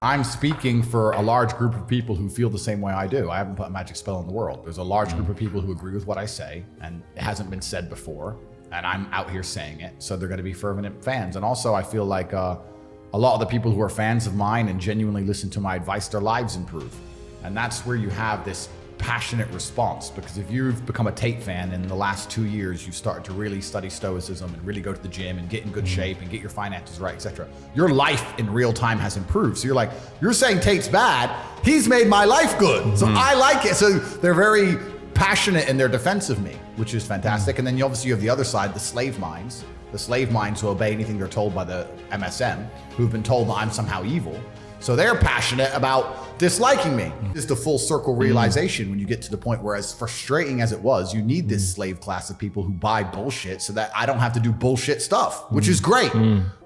I'm speaking for a large group of people who feel the same way I do. I haven't put a magic spell in the world. There's a large group of people who agree with what I say, and it hasn't been said before, and I'm out here saying it, so they're gonna be fervent fans. And also I feel like a lot of the people who are fans of mine and genuinely listen to my advice, their lives improve. And that's where you have this passionate response, because if you've become a Tate fan and in the last 2 years you've started to really study stoicism and really go to the gym and get in good shape and get your finances right, etc., your life in real time has improved. So you're like, you're saying Tate's bad, he's made my life good, so I like it. So they're very passionate in their defense of me, which is fantastic. And then you obviously have the other side, the slave minds who obey anything they're told by the MSM, who've been told that I'm somehow evil. So they're passionate about disliking me. Just a full circle realization when you get to the point where, as frustrating as it was, you need this slave class of people who buy bullshit so that I don't have to do bullshit stuff, which is great.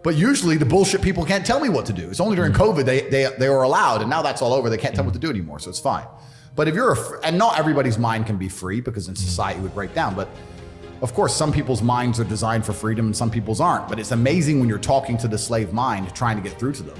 But usually the bullshit people can't tell me what to do. It's only during COVID they were allowed, and now that's all over. They can't tell me what to do anymore, so it's fine. But if you're, and not everybody's mind can be free, because in society it would break down, but of course, some people's minds are designed for freedom and some people's aren't. But it's amazing when you're talking to the slave mind, trying to get through to them.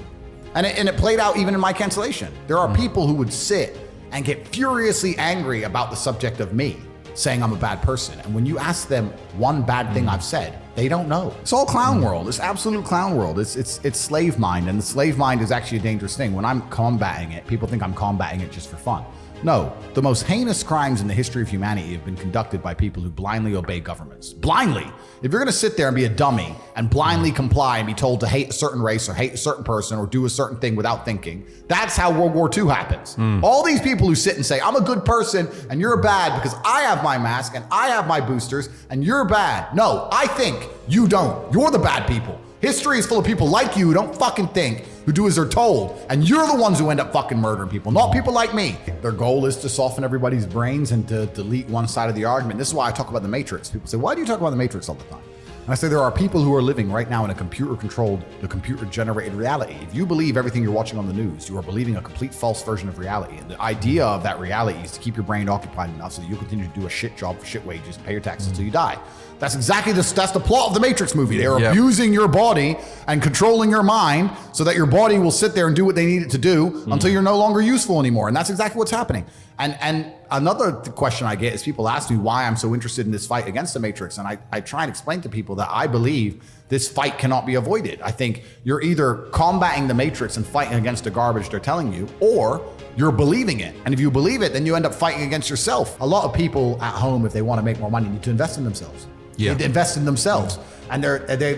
And it played out even in my cancellation. There are people who would sit and get furiously angry about the subject of me, saying I'm a bad person. And when you ask them one bad thing I've said, they don't know. It's all clown world. It's absolute clown world. It's slave mind. And the slave mind is actually a dangerous thing. When I'm combating it, people think I'm combating it just for fun. No, the most heinous crimes in the history of humanity have been conducted by people who blindly obey governments. Blindly. If you're gonna sit there and be a dummy and blindly comply and be told to hate a certain race or hate a certain person or do a certain thing without thinking, that's how World War II happens. All these people who sit and say, I'm a good person and you're bad because I have my mask and I have my boosters and you're bad. No, I think, you don't. You're the bad people. History is full of people like you who don't fucking think, who do as they're told, and you're the ones who end up fucking murdering people, not people like me. Their goal is to soften everybody's brains and to delete one side of the argument. This is why I talk about the Matrix. People say, why do you talk about the Matrix all the time? And I say there are people who are living right now in a computer-generated reality. If you believe everything you're watching on the news, you are believing a complete false version of reality. And the idea of that reality is to keep your brain occupied enough so that you'll continue to do a shit job for shit wages and pay your taxes until you die. That's exactly that's the plot of the Matrix movie. They're abusing your body and controlling your mind so that your body will sit there and do what they need it to do until you're no longer useful anymore. And that's exactly what's happening. And another question I get is people ask me why I'm so interested in this fight against the Matrix. And I try and explain to people that I believe this fight cannot be avoided. I think you're either combating the Matrix and fighting against the garbage they're telling you, or you're believing it. And if you believe it, then you end up fighting against yourself. A lot of people at home, if they want to make more money, need to invest in themselves. They invest in themselves. And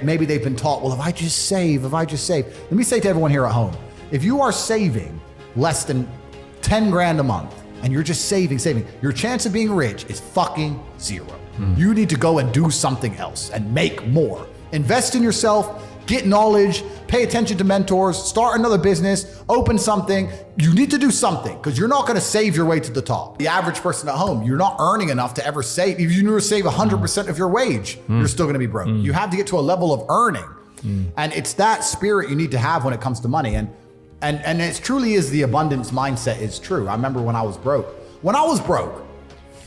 maybe they've been taught, well, if I just save. Let me say to everyone here at home, if you are saving less than 10 grand a month and you're just saving, your chance of being rich is fucking zero. You need to go and do something else and make more. Invest in yourself, get knowledge, pay attention to mentors, start another business, open something. You need to do something because you're not gonna save your way to the top. The average person at home, you're not earning enough to ever save. If you never save 100% of your wage, you're still gonna be broke. You have to get to a level of earning. And it's that spirit you need to have when it comes to money. And it truly is the abundance mindset is true. I remember when I was broke.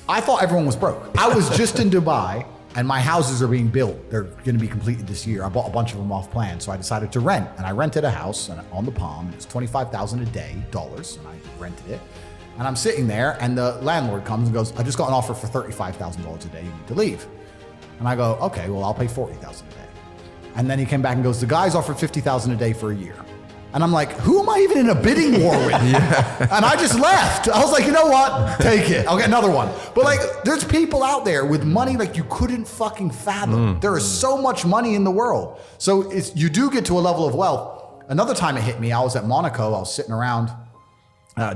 I thought everyone was broke. I was just in Dubai and my houses are being built. They're gonna be completed this year. I bought a bunch of them off plan. So I decided to rent, and I rented a house on the Palm. It's $25,000 a day, dollars, and I rented it. And I'm sitting there and the landlord comes and goes, I just got an offer for $35,000 a day, you need to leave. And I go, okay, well, I'll pay $40,000 a day. And then he came back and goes, the guy's offered $50,000 a day for a year. And I'm like, who am I even in a bidding war with? And I just left. I was like, you know what? Take it. I'll get another one. But like, there's people out there with money like you couldn't fucking fathom. There is so much money in the world. So you do get to a level of wealth. Another time it hit me, I was at Monaco. I was sitting around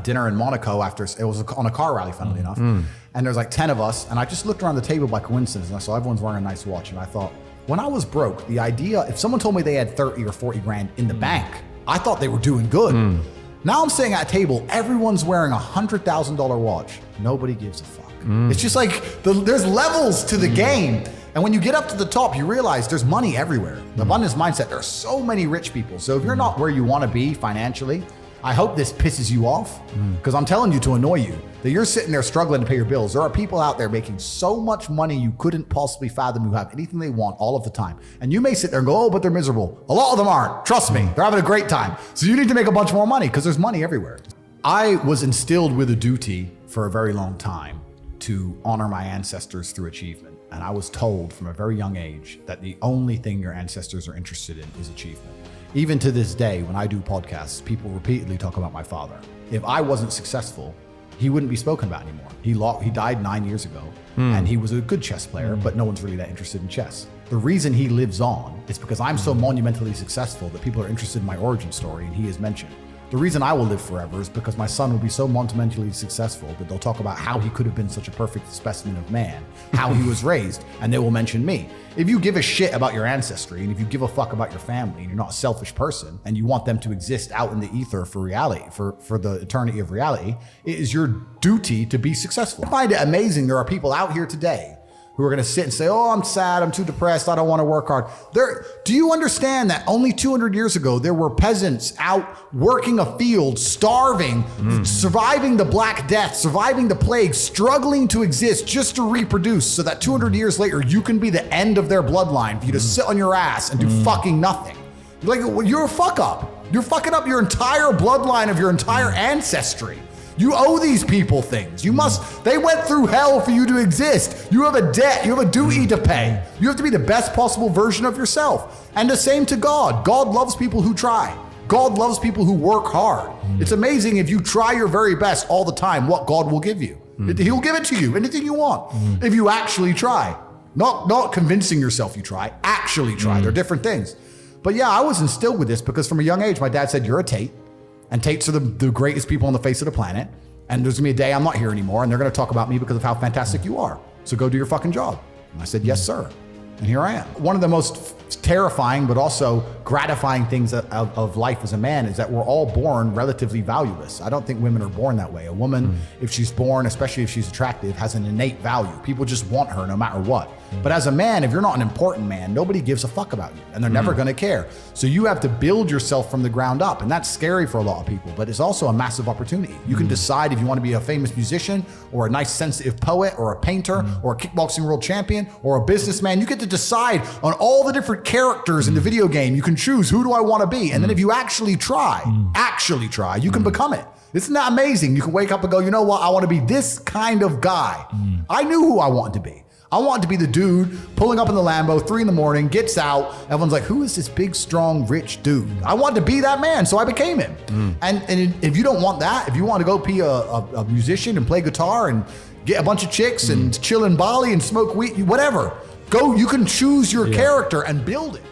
dinner in Monaco after, it was on a car rally, funnily enough. And there's like 10 of us. And I just looked around the table by coincidence and I saw everyone's wearing a nice watch. And I thought, when I was broke, the idea, if someone told me they had 30 or 40 grand in the bank, I thought they were doing good. Now I'm sitting at a table, everyone's wearing a $100,000 watch. Nobody gives a fuck. It's just like, there's levels to the game. And when you get up to the top, you realize there's money everywhere. The abundance mindset, there are so many rich people. So if you're not where you wanna be financially, I hope this pisses you off, because I'm telling you to annoy you. that you're sitting there struggling to pay your bills. There are people out there making so much money you couldn't possibly fathom, who have anything they want all of the time. And you may sit there and go, oh, but they're miserable. A lot of them aren't. Trust me, they're having a great time. So you need to make a bunch more money because there's money everywhere. I was instilled with a duty for a very long time to honor my ancestors through achievement. And I was told from a very young age that the only thing your ancestors are interested in is achievement. Even to this day, when I do podcasts, people repeatedly talk about my father. If I wasn't successful, he wouldn't be spoken about anymore. He died 9 years ago, and he was a good chess player, but no one's really that interested in chess. The reason he lives on is because I'm so monumentally successful that people are interested in my origin story, and he is mentioned. The reason I will live forever is because my son will be so monumentally successful that they'll talk about how he could have been such a perfect specimen of man, how he was raised, and they will mention me. If you give a shit about your ancestry, and if you give a fuck about your family, and you're not a selfish person, and you want them to exist out in the ether for reality, for the eternity of reality, it is your duty to be successful. I find it amazing there are people out here today who are going to sit and say, oh, I'm sad, I'm too depressed, I don't want to work hard. Do you understand that only 200 years ago, there were peasants out working a field, starving, surviving the Black Death, surviving the plague, struggling to exist just to reproduce so that 200 years later, you can be the end of their bloodline for you to sit on your ass and do fucking nothing. You're a fuck up. You're fucking up your entire bloodline of your entire ancestry. You owe these people things. They went through hell for you to exist. You have a debt, you have a duty to pay. You have to be the best possible version of yourself. And the same to God. God loves people who try. God loves people who work hard. It's amazing if you try your very best all the time, what God will give you. He'll give it to you, anything you want, if you actually try. Not convincing yourself you try, actually try. They're different things. But yeah, I was instilled with this because from a young age, my dad said, you're a Tate. And Tates are the greatest people on the face of the planet. And there's gonna be a day I'm not here anymore, and they're gonna talk about me because of how fantastic you are. So go do your fucking job. And I said, yes, sir. And here I am. One of the most terrifying, but also gratifying things of life as a man is that we're all born relatively valueless. I don't think women are born that way. A woman, if she's born, especially if she's attractive, has an innate value. People just want her no matter what. But as a man, if you're not an important man, nobody gives a fuck about you, and they're never gonna care. So you have to build yourself from the ground up, and that's scary for a lot of people, but it's also a massive opportunity. You can decide if you wanna be a famous musician, or a nice sensitive poet, or a painter, or a kickboxing world champion, or a businessman. You get to decide on all the different characters in the video game. You can choose, who do I wanna be? And then if you actually try, you can become it. Isn't that amazing? You can wake up and go, you know what? I wanna be this kind of guy. I knew who I wanted to be. I wanted to be the dude pulling up in the Lambo, 3 a.m, gets out. Everyone's like, who is this big, strong, rich dude? I wanted to be that man, so I became him. And if you don't want that, if you want to go be a musician and play guitar and get a bunch of chicks and chill in Bali and smoke weed, whatever, go, you can choose your character and build it.